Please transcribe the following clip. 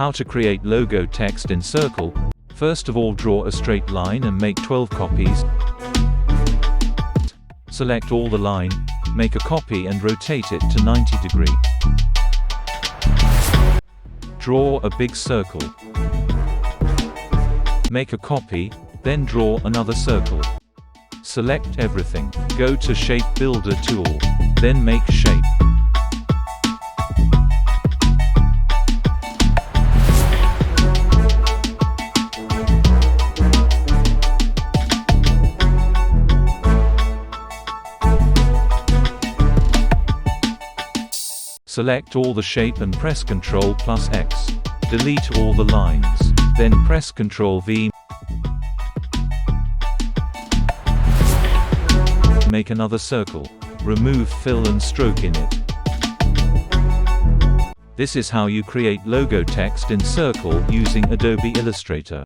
How to create logo text in Circle. First of all, draw a straight line and make 12 copies. Select all the line, make a copy and rotate it to 90 degrees. Draw a big circle. Make a copy, then draw another circle. Select everything. Go to Shape Builder tool. Then make shape. Select all the shape and press Ctrl+X. Delete all the lines. Then press Ctrl+V. Make another circle. Remove fill and stroke in it. This is how you create logo text in Circle using Adobe Illustrator.